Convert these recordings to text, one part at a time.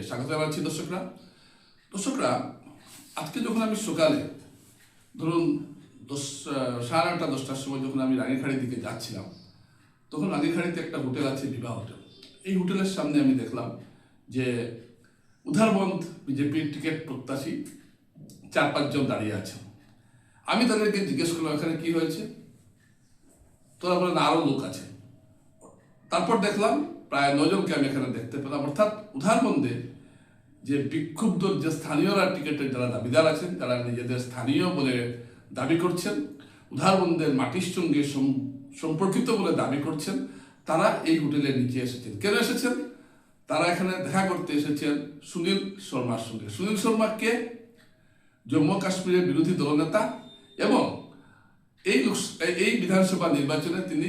স্বাগত জানাচ্ছি দর্শকরা আজকে যখন আমি সকালে ধরুন 9:30-10টার সময় যখন আমি রানীখাড়ির দিকে যাচ্ছিলাম, তখন রানীখাড়িতে একটা হোটেল আছে, বিবাহ হোটেল। এই হোটেলের সামনে আমি দেখলাম যে উধারবন্দ বিজেপির টিকিট প্রত্যাশী 4-5 জন দাঁড়িয়ে আছেন। আমি তাদেরকে জিজ্ঞেস করলাম এখানে কি হয়েছে, তোরা বলেন আরও লোক আছে। তারপর দেখলাম প্রায় 9 জনকে আমি এখানে দেখতে পেলাম। অর্থাৎ উধারবন্দে যে বিক্ষুব্ধ যে স্থানীয়রা টিকিটের যারা দাবিদার আছেন, তারা নিজেদের স্থানীয় বলে দাবি করছেন, উধারবন্দের মাটির সঙ্গে সম্পর্কিত বলে দাবি করছেন, তারা এই হোটেলের নিচে এসেছেন। কেন এসেছেন? তারা এখানে দেখা করতে এসেছেন সুনীল শর্মার সঙ্গে। সুনীল শর্মা কে? জম্মু কাশ্মীরের বিরোধী দলনেতা এবং এই বিধানসভা নির্বাচনে তিনি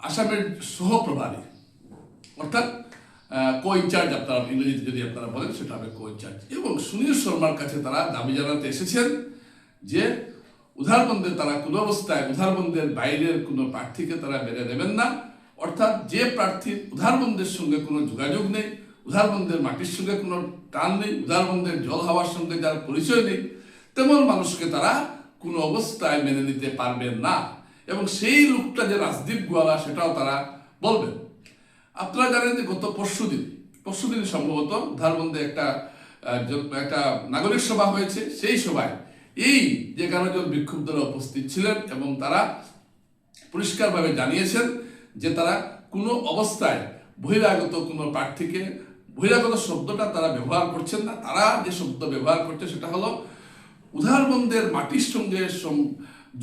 আসামের সহপ্রভারী, অর্থাৎ কো-ইনচার্জ, আপনারা ইংরেজিতে যদি আপনারা বলেন সেটা হবে কো-ইনচার্জ। এবং সুনীল শর্মার কাছে তারা দাবি জানাতে এসেছেন যে উধারবন্দে তারা কোনো অবস্থায় উধারবন্দের বাইরের কোনো প্রার্থীকে তারা মেনে নেবেন না। অর্থাৎ যে প্রার্থীর উধারবন্দের সঙ্গে কোনো যোগাযোগ নেই, উধারবন্দের মাটির সঙ্গে কোনো টান নেই, উধারবন্দের জল হাওয়ার সঙ্গে যার পরিচয় নেই, তেমন মানুষকে তারা কোনো অবস্থায় মেনে নিতে পারবেন না। এবং সেই লোকটা যে রাজদীপ গোয়ালা, সেটাও তারা বলবেন। আপনারা জানেন যে গত পরশুদিন সম্ভবত উধারবন্দে একটা নাগরিক সভা হয়েছে। সেই সভায় এই যে 11 জন বিক্ষুব্ধরা উপস্থিত ছিলেন এবং তারা পরিষ্কারভাবে জানিয়েছেন যে তারা কোনো অবস্থায় বহিরাগত কোনো প্রার্থীকে, বহিরাগত শব্দটা তারা ব্যবহার করছেন না। তারা যে শব্দ ব্যবহার করছে সেটা হলো উধারবন্দের মাটির সঙ্গে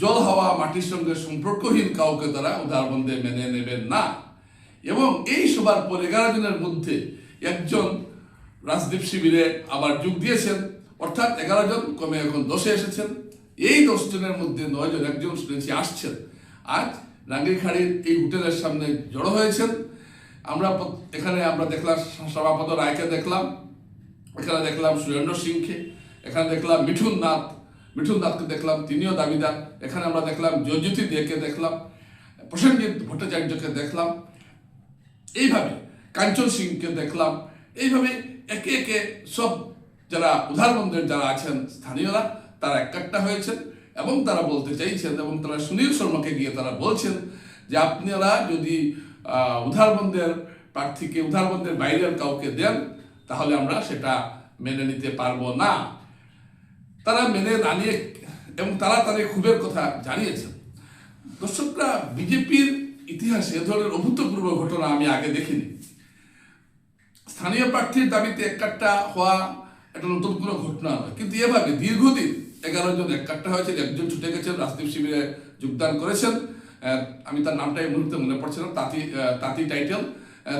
জল হাওয়া মাটির সঙ্গে সম্পর্কহীন কাউকে তারা উধারবন্দে মেনে নেবেন না। এবং এই সবার পর 11 জনের মধ্যে একজন রাজদীপ শিবিরে আবার যোগ দিয়েছেন, অর্থাৎ 11 জন কমে এখন 10-এ এসেছেন। এই 10 জনের মধ্যে 9 জন, একজন শুনেছি আসছেন, আজ রাঙ্গিরখাড়ির এই হোটেলের সামনে জড়ো হয়েছেন। এখানে আমরা দেখলাম সভাপতি রায়কে দেখলাম, এখানে দেখলাম সুরেন্দ্র সিংকে, এখানে দেখলাম মিঠুন নাথকে দেখলাম, তিনিও দাবিদার। এখানে আমরা দেখলাম জয়জ্যোতি দেকে দেখলাম, প্রসেনজিৎ ভট্টাচার্যকে দেখলাম, এইভাবে কাঞ্চন সিংকে দেখলাম। এইভাবে একে একে সব যারা উধারবন্দের যারা আছেন স্থানীয়রা, তারা একটা হয়েছেন এবং তারা বলতে চাইছেন এবং তারা সুনীল শর্মাকে গিয়ে তারা বলছেন যে আপনারা যদি উধারবন্দের প্রার্থীকে উধারবন্দের বাইরের কাউকে দেন তাহলে আমরা সেটা মেনে নিতে পারবো না। তারা মেনে না নিয়ে এবং তারা তাদের ক্ষোভের কথা জানিয়েছেন। দর্শকরা, বিজেপির ইতিহাসে এ ধরনের অভূতপূর্ব ঘটনা আমি আগে দেখিনি। স্থানীয় প্রার্থীর দাবিতে একটা হওয়া একটা নতুন কোনো ঘটনা নয়, কিন্তু এভাবে দীর্ঘদিন 11 জন একটা হয়েছে। একজন ছুটে গেছেন, রাজদীপ শিবিরে যোগদান করেছেন, আমি তার নামটা এই মুহূর্তে মনে পড়ছে না, তাঁতি টাইটেল,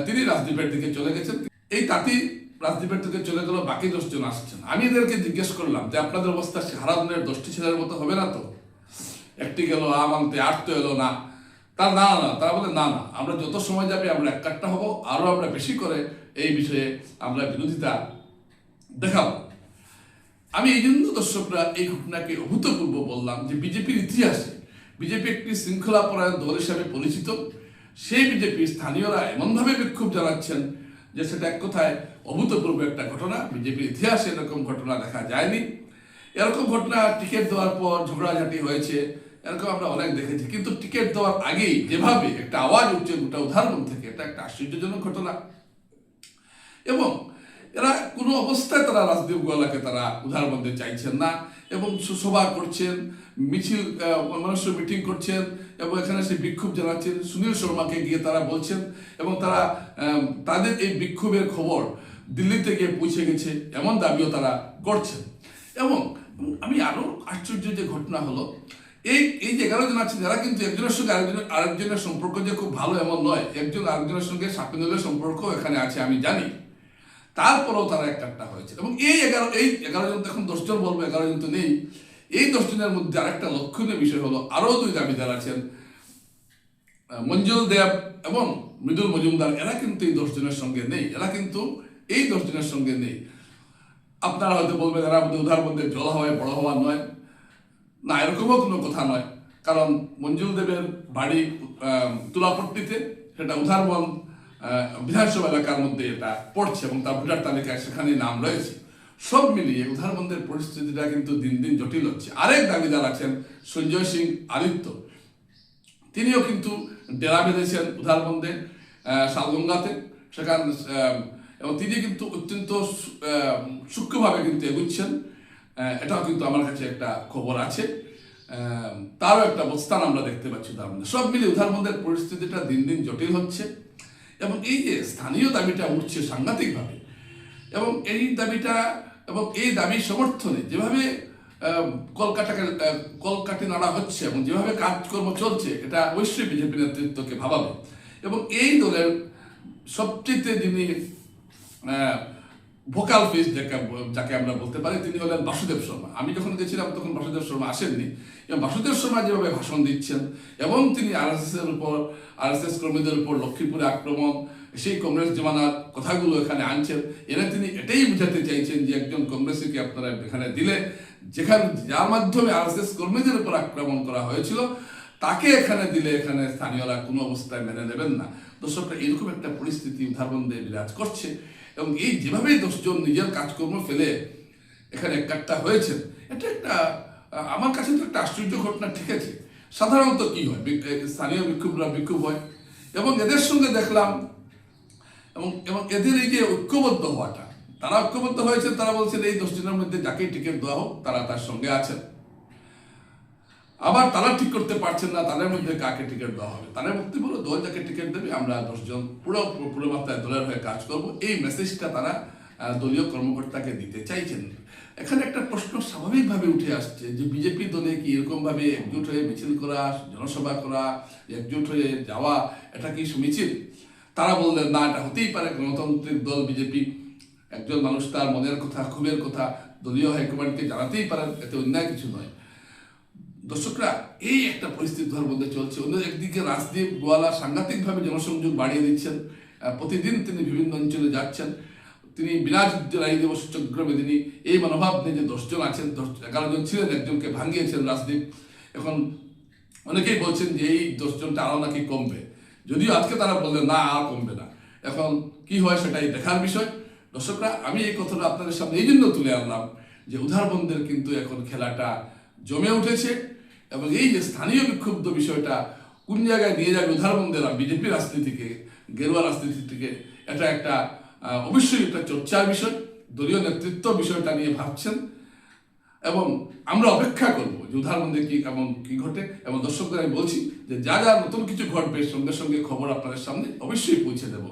তিনি রাজদীপের দিকে চলে গেছেন। এই তাঁতি রাজদীপের দিকে চলে গেল, বাকি 10 জন আসছেন। আমি এদেরকে জিজ্ঞেস করলাম যে আপনাদের অবস্থা হারাধনের 10টি ছেলের মতো হবে না তো? একটি গেল আম আনতে, 8 তো এলো না। তারা বলে না, আমরা যত সময় যাবে আমরা একটা হব, আরো আমরা বেশি করে এই বিষয়ে আমরা বিরোধিতা দেখাবো। আমি এই জন্য দর্শকরা এই ঘটনাকে অভূতপূর্ব বললাম যে বিজেপির ইতিহাসে বিজেপি একটি শৃঙ্খলাপরায়ণ দল হিসাবে পরিচিত। সেই বিজেপির স্থানীয়রা এমনভাবে বিক্ষোভ জানাচ্ছেন যে সেটা এক কথায় অভূতপূর্ব একটা ঘটনা। বিজেপির ইতিহাসে এরকম ঘটনা দেখা যায়নি। এরকম ঘটনা টিকিট দেওয়ার পর ঝগড়াঝাটি হয়েছে, এরকম আমরা অনেক দেখেছি, কিন্তু টিকিট দেওয়ার আগেই যেভাবে একটা আওয়াজ উঠছে গোটা উদাহরণ থেকে, এটা একটা আশ্চর্যজনক ঘটনা। এবং এরা কোনো অবস্থায় তারা রাজদীপ গোয়ালাকে তারা উধারবন্দে চাইছেন না এবং সভা করছেন, মানুষ মিটিং করছেন এবং এখানে সে বিক্ষোভ জানাচ্ছেন। সুনীল শর্মাকে গিয়ে তারা বলছেন এবং তারা তাদের এই বিক্ষোভের খবর দিল্লিতে গিয়ে পৌঁছে গেছে এমন দাবিও তারা করছেন। এবং আমি আরো আশ্চর্য যে ঘটনা হলো, এই যে 11 জন আছে যারা কিন্তু একজনের সঙ্গে আরেকজনের সম্পর্ক যে খুব ভালো এমন নয়, একজন আরেকজনের সঙ্গে সাপিনলের সম্পর্ক এখানে আছে আমি জানি, তারপরেও তারা একটা হয়েছে। এবং এই 11 জন, এখন 10 জন বলবো, 11 জন তো নেই। এই 10 জনের মধ্যে আরেকটা লক্ষণীয় বিষয় হলো আরো 2 দাবিদার আছেন, মঞ্জুল দেব এবং মৃদুল মজুমদার। এরা কিন্তু এই 10 জনের সঙ্গে নেই, আপনারা হয়তো বলবেন এরা উধারবন্দের জল হাওয়ায় বড় হওয়া নয়, না, এরকমও কোনো কথা নয়। কারণ মঞ্জুল দেবের বাড়ি তুলাপট্টিতে, সেটা উধারবন্দ বিধানসভা এলাকার মধ্যে এটা পড়ছে এবং তার ভোটার তালিকায় সেখানে নাম রয়েছে। সব মিলিয়ে উধারবন্দের পরিস্থিতিটা কিন্তু দিন দিন জটিল হচ্ছে। আরেক দাবিদার আছেন সঞ্জয় সিং আদিত্য, তিনিও কিন্তু ডেরা বেঁধেছেন উধারবন্দে শালগঙ্গাতে, সেখানে এবং তিনি কিন্তু অত্যন্ত সূক্ষ্মভাবে কিন্তু এগুচ্ছেন, এটাও কিন্তু আমার কাছে একটা খবর আছে। তারও একটা অবস্থান আমরা দেখতে পাচ্ছি উধারবন্দে। সব মিলিয়ে উধারবন্দের পরিস্থিতিটা দিন দিন জটিল হচ্ছে এবং এই যে স্থানীয় দাবিটা উঠছে সাংঘাতিকভাবে, এবং এই দাবিটা এবং এই দাবির সমর্থনে যেভাবে কলকাঠি নাড়া হচ্ছে এবং যেভাবে কাজকর্ম চলছে, এটা অবশ্যই বিজেপি নেতৃত্বকে ভাবাবে। এবং এই দলের সবচেয়ে যিনি ভোকাল ফেস যাকে আমরা বলতে পারি, তিনি হলেন বাসুদেব শর্মা। আমি যখন গেছিলাম তখন বাসুদেব শর্মা আসেননি, এবং বাসুদেব শর্মা যেভাবে ভাষণ দিচ্ছেন এবং তিনি আরএসএস কর্মীদের উপর লক্ষ্মীপুরে আক্রমণ, সেই কংগ্রেস জমানার কথাগুলো এখানে আনছেন, এরা তিনি এটাই বুঝাতে চাইছেন যে একজন কংগ্রেসীকে আপনারা এখানে দিলে, যার মাধ্যমে আরএসএস কর্মীদের উপর আক্রমণ করা হয়েছিল, তাকে এখানে দিলে এখানে স্থানীয়রা কোনো অবস্থায় মেনে নেবেন না। দর্শকরা এরকম একটা পরিস্থিতি উধারবন্দে বিরাজ করছে, এবং এই যেভাবে 10 জন নিজের কাজকর্ম ফেলে এখানে একটা হয়েছেন, এটা একটা আমার কাছে তো একটা আশ্চর্য ঘটনা। ঠিক আছে, সাধারণত কি হয়, স্থানীয় বিক্ষোভ হয়, এবং এদের সঙ্গে দেখলাম এবং এদের এই যে ঐক্যবদ্ধ হওয়াটা, তারা ঐক্যবদ্ধ হয়েছেন, তারা বলছেন এই 10 জনের মধ্যে যাকেই টিকিট দেওয়া হোক তারা তার সঙ্গে আছেন। আবার তারা ঠিক করতে পারছেন না তাদের মধ্যে কাকে টিকিট দেওয়া হবে। তাদের বক্তব্য হলো দল যাকে টিকিট দেবে আমরা 10 জন পুরো মাত্রায় দলের হয়ে কাজ করব, এই মেসেজটা তারা দলীয় কর্মকর্তাকে দিতে চাইছেন। এখানে একটা প্রশ্ন স্বাভাবিকভাবে উঠে আসছে যে বিজেপি দলে কি এরকমভাবে একজোট হয়ে মিছিল করা, জনসভা করা, একজোট হয়ে যাওয়া, এটা কি সমীচীন? তারা বললেন না, এটা হতেই পারে, গণতান্ত্রিক দল বিজেপি, একজন মানুষ তার মনের কথা, ক্ষোভের কথা দলীয় হাইকমান্ডকে জানাতেই পারেন, এতে অন্যায় কিছু নয়। দর্শকরা, এই একটা পরিস্থিতি উধারবন্দে চলছে। অন্য একদিকে রাজদীপ গোয়ালা সাংঘাতিকভাবে জনসংযোগ বাড়িয়ে দিচ্ছেন, প্রতিদিন তিনি বিভিন্ন অঞ্চলে যাচ্ছেন, তিনি বিনা রায় দিবস চক্রবেদিনী এই মনোভাব নিয়ে যে 10 জন আছেন, 11 জন ছিলেন, একজনকে ভাঙিয়েছেন রাজদীপ। এখন অনেকেই বলছেন যে এই 10 জনটা আরও নাকি কমবে, যদিও আজকে তারা বললেন না আর কমবে না। এখন কি হয় সেটাই দেখার বিষয়। দর্শকরা, আমি এই কথাটা আপনাদের সামনে এই জন্য তুলে আনলাম যে উধারবন্দের কিন্তু এখন খেলাটা জমে উঠেছে, এবং এই যে স্থানীয় বিক্ষুব্ধ বিষয়টা কোন জায়গায় নিয়ে যাবে উধারবন্দের বিজেপি রাজনীতিকে, গেরুয়া রাজনীতিকে, এটা একটা অবশ্যই একটা চর্চার বিষয়। দলীয় নেতৃত্ব বিষয়টা নিয়ে ভাবছেন, এবং আমরা অপেক্ষা করব যে উধারবন্দে কি ঘটে। এবং দর্শকদের আমি বলছি যে যা নতুন কিছু ঘটবে সঙ্গে সঙ্গে খবর আপনাদের সামনে অবশ্যই পৌঁছে দেব।